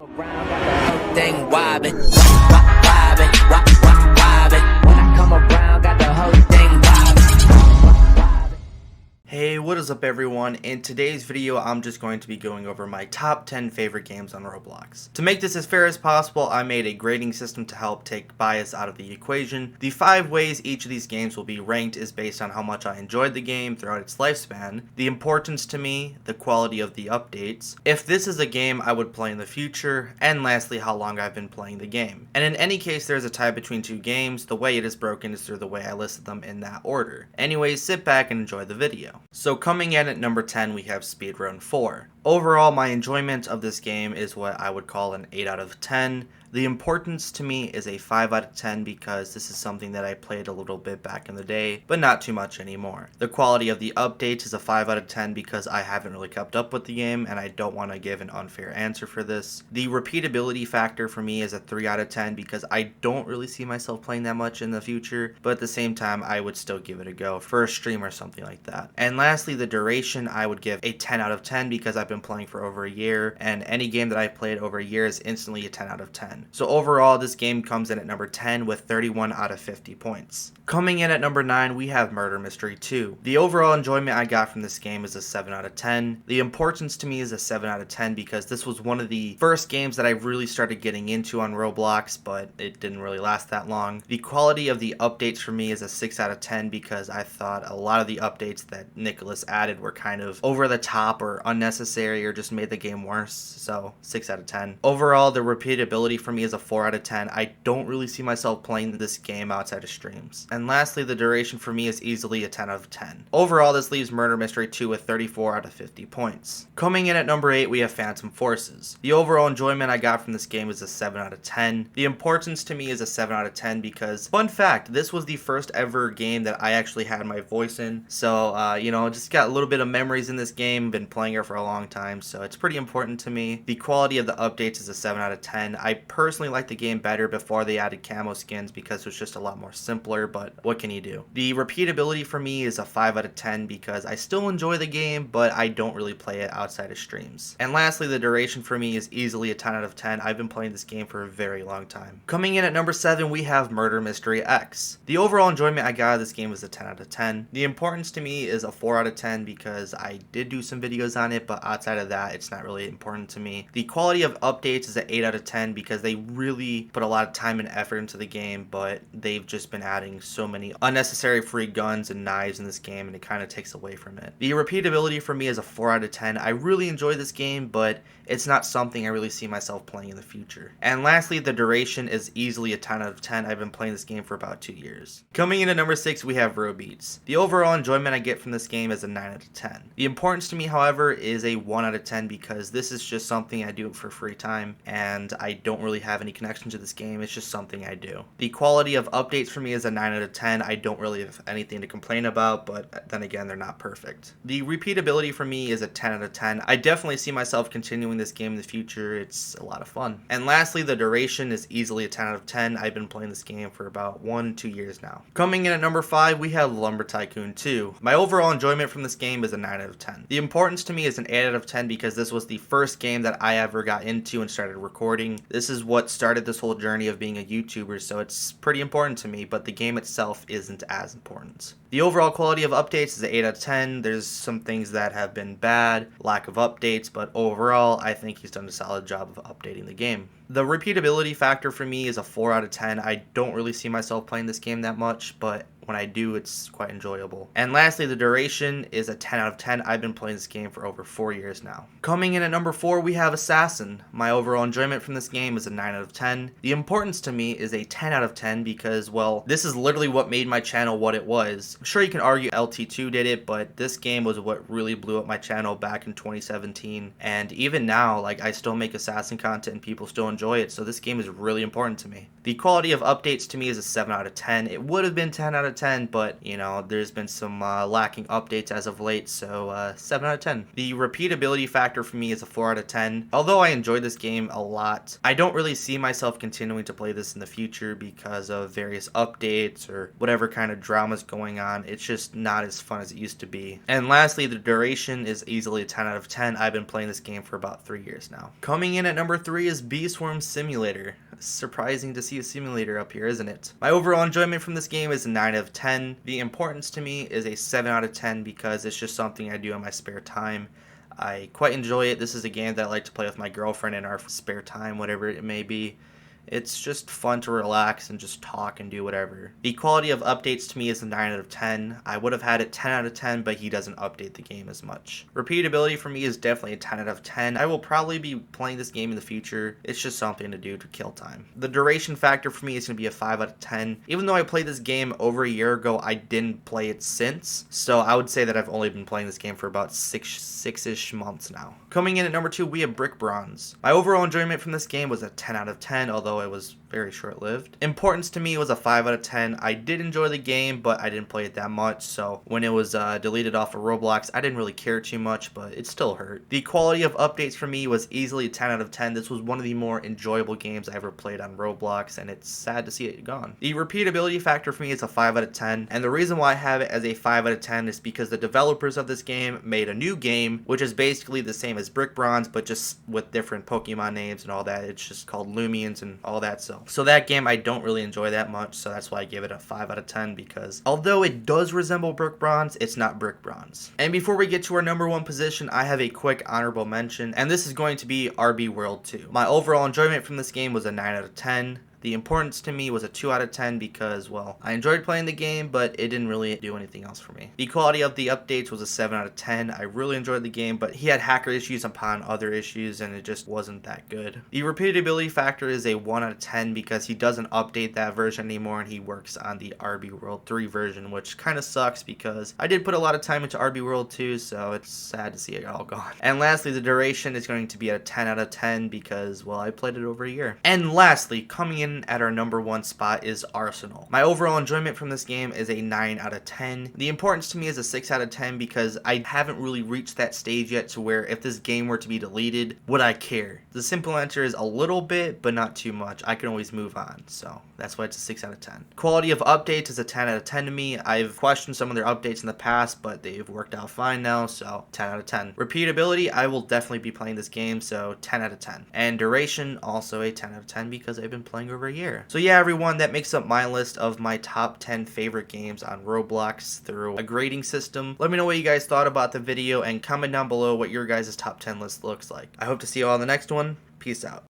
Around, got the whole thing wobbin', wobbin', wobbin'. When I come around, got the whole thing wobbin'. Hey, what is up everyone? In today's video, I'm just going to be going over my top 10 favorite games on Roblox. To make this as fair as possible, I made a grading system to help take bias out of the equation. The 5 ways each of these games will be ranked is based on how much I enjoyed the game throughout its lifespan, the importance to me, the quality of the updates, if this is a game I would play in the future, and lastly, how long I've been playing the game. And in any case, there's a tie between two games. The way it is broken is through the way I listed them in that order. Anyways, sit back and enjoy the video. So coming in at number 10, we have Speedrun 4. Overall, my enjoyment of this game is what I would call an 8 out of 10. The importance to me is a 5 out of 10 because this is something that I played a little bit back in the day, but not too much anymore. The quality of the updates is a 5 out of 10 because I haven't really kept up with the game and I don't want to give an unfair answer for this. The repeatability factor for me is a 3 out of 10 because I don't really see myself playing that much in the future, but at the same time I would still give it a go for a stream or something like that. And lastly, the duration, I would give a 10 out of 10 because I've been playing for over a year, and any game that I've played over a year is instantly a 10 out of 10. So overall, this game comes in at number 10 with 31 out of 50 points. Coming in at number 9, we have Murder Mystery 2. The overall enjoyment I got from this game is a 7 out of 10. The importance to me is a 7 out of 10 because this was one of the first games that I really started getting into on Roblox, but it didn't really last that long. The quality of the updates for me is a 6 out of 10 because I thought a lot of the updates that Nicholas added were kind of over the top or unnecessary or just made the game worse, so 6 out of 10. Overall, the repeatability for me is a 4 out of 10. I don't really see myself playing this game outside of streams. And lastly, the duration for me is easily a 10 out of 10. Overall, this leaves Murder Mystery 2 with 34 out of 50 points. Coming in at number 8, we have Phantom Forces. The overall enjoyment I got from this game is a 7 out of 10. The importance to me is a 7 out of 10 because, fun fact, this was the first ever game that I actually had my voice in. So, just got a little bit of memories in this game, been playing it for a long time, so it's pretty important to me. The quality of the updates is a 7 out of 10. I personally liked the game better before they added camo skins because it was just a lot more simpler, but what can you do? The repeatability for me is a 5 out of 10 because I still enjoy the game, but I don't really play it outside of streams. And lastly, the duration for me is easily a 10 out of 10. I've been playing this game for a very long time. Coming in at number 7, we have Murder Mystery X. The overall enjoyment I got of this game was a 10 out of 10. The importance to me is a 4 out of 10 because I did do some videos on it, but outside of that, it's not really important to me. The quality of updates is an 8 out of 10 because they really put a lot of time and effort into the game, but they've just been adding so many unnecessary free guns and knives in this game, and it kind of takes away from it. The repeatability for me is a 4 out of 10. I really enjoy this game, but it's not something I really see myself playing in the future. And lastly, the duration is easily a 10 out of 10. I've been playing this game for about 2 years. Coming in at number 6, we have Robeats. The overall enjoyment I get from this game is a 9 out of 10. The importance to me, however, is a 1 out of 10 because this is just something I do for free time, and I don't really have any connection to this game. It's just something I do. The quality of updates for me is a 9 out of 10. I don't really have anything to complain about, but then again, they're not perfect. The repeatability for me is a 10 out of 10. I definitely see myself continuing this game in the future. It's a lot of fun. And lastly, the duration is easily a 10 out of 10. I've been playing this game for about 1-2 years now. Coming in at number 5, we have Lumber Tycoon 2. My overall enjoyment from this game is a 9 out of 10. The importance to me is an 8 out of 10 because this was the first game that I ever got into and started recording. This is what started this whole journey of being a YouTuber, so it's pretty important to me, but the game itself isn't as important. The overall quality of updates is an 8 out of 10. There's some things that have been bad, lack of updates, but overall, I think he's done a solid job of updating the game. The repeatability factor for me is a 4 out of 10. I don't really see myself playing this game that much, but when I do, it's quite enjoyable. And lastly, the duration is a 10 out of 10. I've been playing this game for over 4 years now. Coming in at number 4, we have Assassin. My overall enjoyment from this game is a 9 out of 10. The importance to me is a 10 out of 10 because, well, this is literally what made my channel what it was. I'm sure you can argue LT2 did it, but this game was what really blew up my channel back in 2017. And even now, I still make Assassin content and people still enjoy it, so this game is really important to me. The quality of updates to me is a 7 out of 10. It would have been 10 out of 10, but you know, there's been some lacking updates as of late, so 7 out of 10. The repeatability factor for me is a 4 out of 10. Although I enjoyed this game a lot, I don't really see myself continuing to play this in the future because of various updates or whatever kind of drama's going on. It's just not as fun as it used to be. And lastly, the duration is easily a 10 out of 10. I've been playing this game for about 3 years now. Coming in at number 3 is Bee Swarm Simulator. Surprising to see a simulator up here, isn't it? My overall enjoyment from this game is a 9 out of 10. The importance to me is a 7 out of 10 because it's just something I do in my spare time. I quite enjoy it. This is a game that I like to play with my girlfriend in our spare time, whatever it may be. It's just fun to relax and just talk and do whatever. The quality of updates to me is a 9 out of 10. I would have had it 10 out of 10, but he doesn't update the game as much. Repeatability for me is definitely a 10 out of 10. I will probably be playing this game in the future. It's just something to do to kill time. The duration factor for me is going to be a 5 out of 10. Even though I played this game over a year ago, I didn't play it since. So I would say that I've only been playing this game for about six-ish months now. Coming in at number 2, we have Brick Bronze. My overall enjoyment from this game was a 10 out of 10, although it was very short-lived. Importance to me was a 5 out of 10. I did enjoy the game, but I didn't play it that much, so when it was deleted off of Roblox, I didn't really care too much, but it still hurt. The quality of updates for me was easily a 10 out of 10. This was one of the more enjoyable games I ever played on Roblox, and it's sad to see it gone. The repeatability factor for me is a 5 out of 10, and the reason why I have it as a 5 out of 10 is because the developers of this game made a new game, which is basically the same as Brick Bronze, but just with different Pokemon names and all that. It's just called Lumions and all that. So that game I don't really enjoy that much, so that's why I give it a 5 out of 10, because although it does resemble Brick Bronze, it's not Brick Bronze. And before we get to our number 1 position, I have a quick honorable mention, and this is going to be RB World 2. My overall enjoyment from this game was a 9 out of 10. The importance to me was a 2 out of 10 because, well, I enjoyed playing the game, but it didn't really do anything else for me. The quality of the updates was a 7 out of 10. I really enjoyed the game, but he had hacker issues upon other issues, and it just wasn't that good. The repeatability factor is a 1 out of 10 because he doesn't update that version anymore, and he works on the RB World 3 version, which kind of sucks because I did put a lot of time into RB World 2, so it's sad to see it all gone. And lastly, the duration is going to be a 10 out of 10 because, well, I played it over a year. And lastly, coming in at our number 1 spot is Arsenal. My overall enjoyment from this game is a 9 out of 10. The importance to me is a 6 out of 10 because I haven't really reached that stage yet to where if this game were to be deleted, would I care? The simple answer is a little bit, but not too much. I can always move on, so that's why it's a 6 out of 10. Quality of updates is a 10 out of 10 to me. I've questioned some of their updates in the past, but they've worked out fine now, so 10 out of 10. Repeatability, I will definitely be playing this game, so 10 out of 10. And duration, also a 10 out of 10 because I've been playing over a year. So yeah, everyone, that makes up my list of my top 10 favorite games on Roblox through a grading system. Let me know what you guys thought about the video and comment down below what your guys' top 10 list looks like. I hope to see you all in the next one. Peace out.